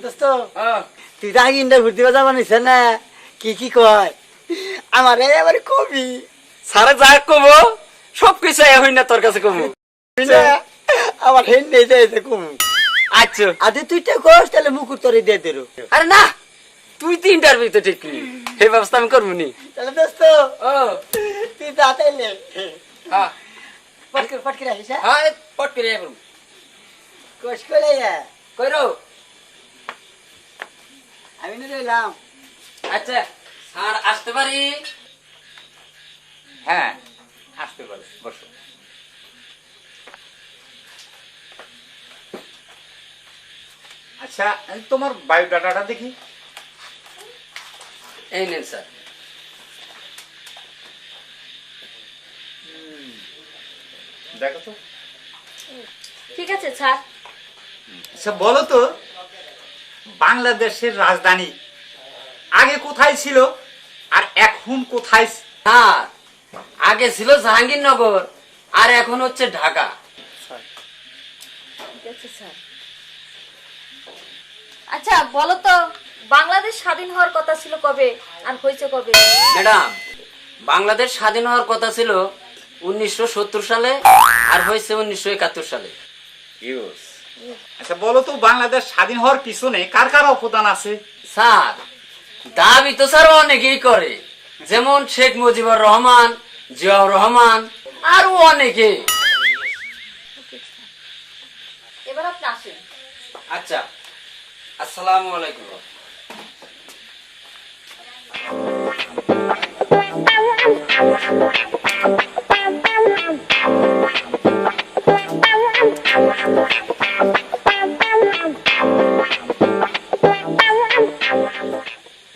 দোস্ত তুই তো আগে ইন্টারভিউ দিবা যাবা নিছ না কি কি কয় আমার এবারে কবি সারা যা কমো সবকিছু হই না তোর কাছে কমো আমার হেন নেই যাইতে কম আচ্ছা আদে তুইটা কস তাহলে মুকুর তোরে দিয়ে দেরো আরে না তুই তো ইন্টারভিউ তো ঠিক নি এই ব্যবস্থা আমি করবো নি তাহলে দোস্ত ও তুই তাড়াতাড়ি হ্যাঁ পটকে রাখিস হ্যাঁ পট করে যাবো কস করে কইরো আমি না রইলাম আচ্ছা স্যার আসতে পারি হ্যাঁ আসতে পারো বসো আচ্ছা তোমার বায়োডাটাটা দেখি এই নেন স্যার দেখো তো ঠিক আছে স্যার। আচ্ছা বলো তো বাংলাদেশের রাজধানী আগে কোথায় ছিল আর এখন কোথায়? স্যার আগে ছিল জাহাঙ্গীরনগর আর এখন হচ্ছে ঢাকা। ঠিক আছে স্যার। আচ্ছা বলো তো বাংলাদেশ স্বাধীন হওয়ার কথা ছিল কবে আর হয়েছে কবে? ম্যাডাম বাংলাদেশ স্বাধীন হওয়ার কথা ছিল 1970 সালে আর হয়েছে 1971 সালে। ইউস আচ্ছা বলো তো বাংলাদেশ স্বাধীন হওয়ার পিছনে কার কার অবদান আছে? স্যার দাবি তো স্যার অনেকেই করে, যেমন শেখ মুজিবুর রহমান, জিয়াউর রহমান আরো অনেকে। এবার আপনি আসেন। আচ্ছা আসসালামু আলাইকুম।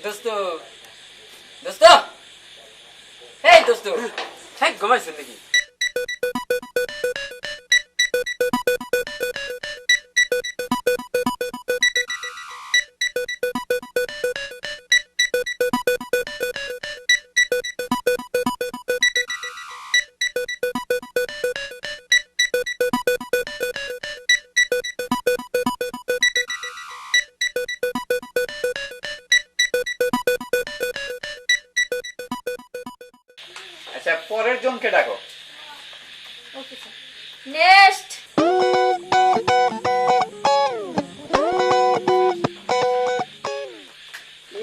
দোস্ত দোস্ত এই দোস্ত ঠিক ঘুমাইছেন নাকি? আচ্ছা পরের জনকে ডাকো। Okay sir. নেক্সট।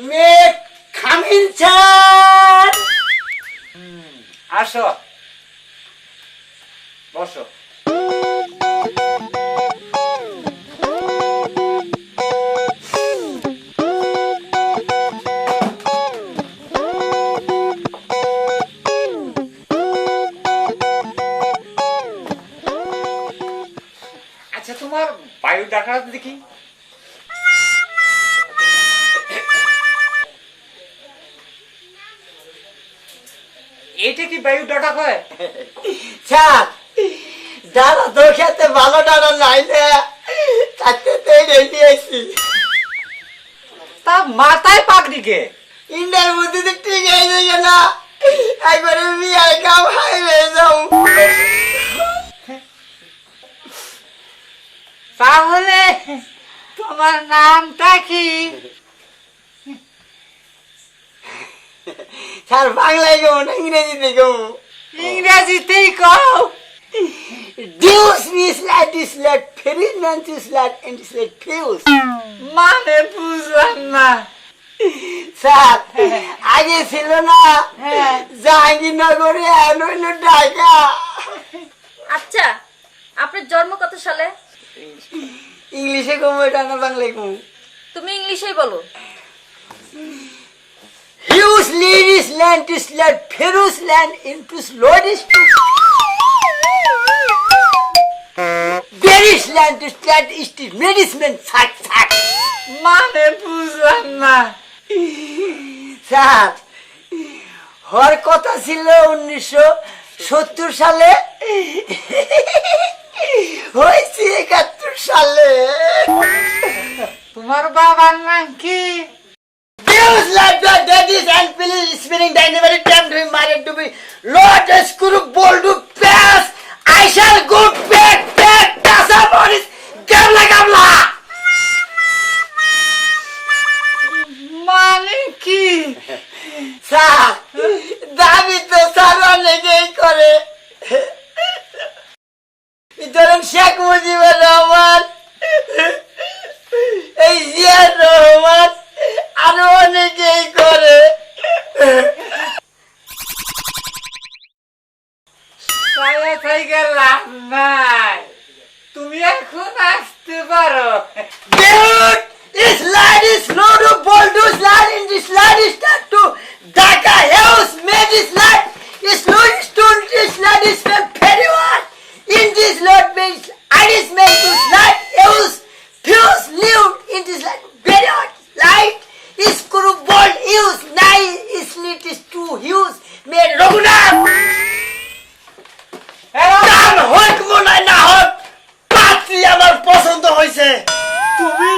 মে খামিন স্যার আসো বসো। আচ্ছা তোমার বায়োডাটা দেখি। এটা কি বায়োডাটা হয়? স্যার যারা তোর খেতে ভালো ডাটা নাই না তাতে তো রেডি আছি তা মাথায় পাগড়ি কে? ইন্ডিয়ার মধ্যে তো ঠিক হয়ে যাবে না একবারে বিয়ার কাম হাই হয়ে যাও তাহলে তোমার নামটা কি? স্যার বাংলায় কেমন ইংরেজিতে কেমন? ইংরেজিতেই কও। ডিউস মিসলাট ইসলাট ফেরিস নান্স ইসলাট এন্ড ইসলাট ফিউস মানে বুঝলাম না। স্যার আগে ছিল না জাহাঙ্গীরনগরে এখন হইল ঢাকা। আচ্ছা আপনার জন্ম কত সালে? ইংলিশে কমো এটা না বাংলায় কমো? তুমি ইংলিশেই বলো। হিউস লিরিস ল্যান্ড ইসলাট ফেরুস ল্যান্ড ইনটুস লোডিস টু বেরিস ল্যান্ড ইসলাট ইস্টিস মেডিসমেন্ট সাক সাক মানে বুঝলাম না। স্যার হওয়ার কথা ছিল 1970 সালে হয়েছে 71 সালে। তোমার বাবার নাম কি? Deus like the daddies and Philly spinning dynamite time to him, my decided to be Lord Screw Boldu Pass. I shall go back, Tasa Boris, Gamla Gamla. মানে কি? স্যার দাবি তো স্যার অনেকেই করে ধরেন শেখ মুজিবুর রহমান এই জিয়ার রহমান আরো অনেকেই করে ছায়া থেকে লাভ নাই, তুমি এখন আসতে পারো। Dude, this lad is no to Boldu's lad in this lad is not to Dhaka house made this lad is no stone this lad is from Periwar in this lot means I is made to lad house fuse lived in this lad Periwar light is Kuru Bold use nine is lit is two hues made Raghunath গান হোক মনে না হোক পাত্রী আমার পছন্দ হয়েছে তুমি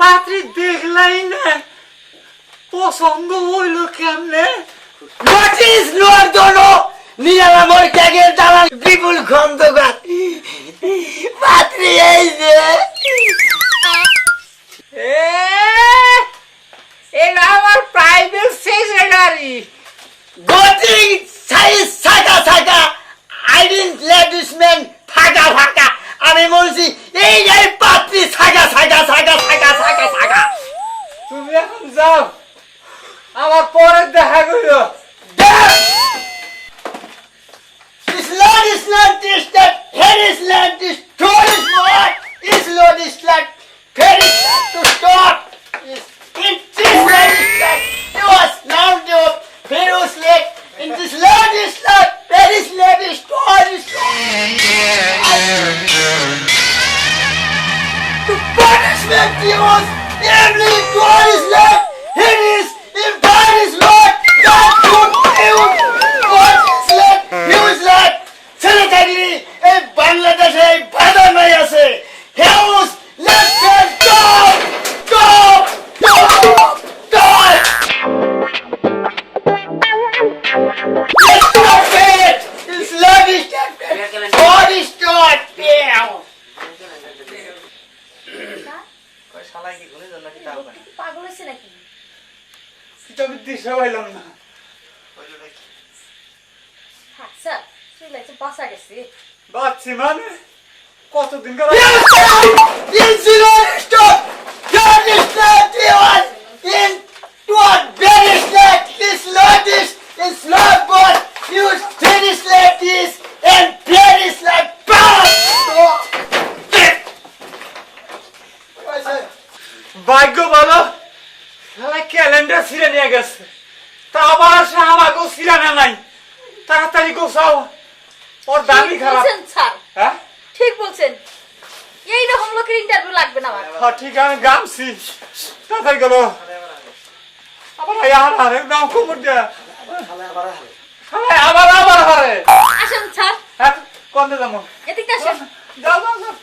পাত্রী দেখলাই না, পছন্দ হইল কেমনে? নোটিস নোয়ার জন্য নিলাম ওই ট্যাগের দালাল বিপুল খন্দকার পাত্রী এই যে এটা আমার প্রাইভেট সেক্রেটারি। গতি সাইজ ছাকা ছাকা আইডিন লেডিসম্যান ফাঁকা ফাঁকা আমি বলছি এই যে পাত্রী ছাকা ছাকা ছাকা ছাকা ছাকা ছাকা তুমি এখন যাও, আমার পরে দেখা করো। This Lord is not this that here is land this tourist what is Lord is land here is land to stop is in this land is land it was now the Pharaoh's lake in this Lord is land there is land is tourist to punishment he was every tourist land here is in Paris Lord not to you what is land he was land ছেলে থাকলে এই বাংলাদেশে এই বাদামাই আছে হেউস let's go go go go It's love is God is God পাগল হয়েছে নাকি? আমি দিশা পাইলাম না। থাক স্যার, চলে যাচ্ছে, বাসা গেছে। বাচ্চি মানে কতদিন ধরে It's stop God is not the one in what very slot this Lord is Lord God use finish like this and very like ভাগ্য ভালো, ক্যালেন্ডার ছিঁড়ে নিয়ে গেছে, তা আবার সে আমাকেও ছিঁড়ে না নাই। তাড়াতাড়ি গোছাও, ওর দাবি ঠিক খারাপ। বলছেন স্যার, হ্যাঁ ঠিক বলছেন, এইরকম লোকের ইন্টারভিউ লাগবে না আমার। হ্যাঁ ঠিক আছে, গামছি তাড়াতাড়ি গেল। আবার আরে নাম খবর দেয়া আবার আবার হারে। আসেন স্যার, হ্যাঁ কোন যাবো? এদিকে আসেন। যাও যাও যাও।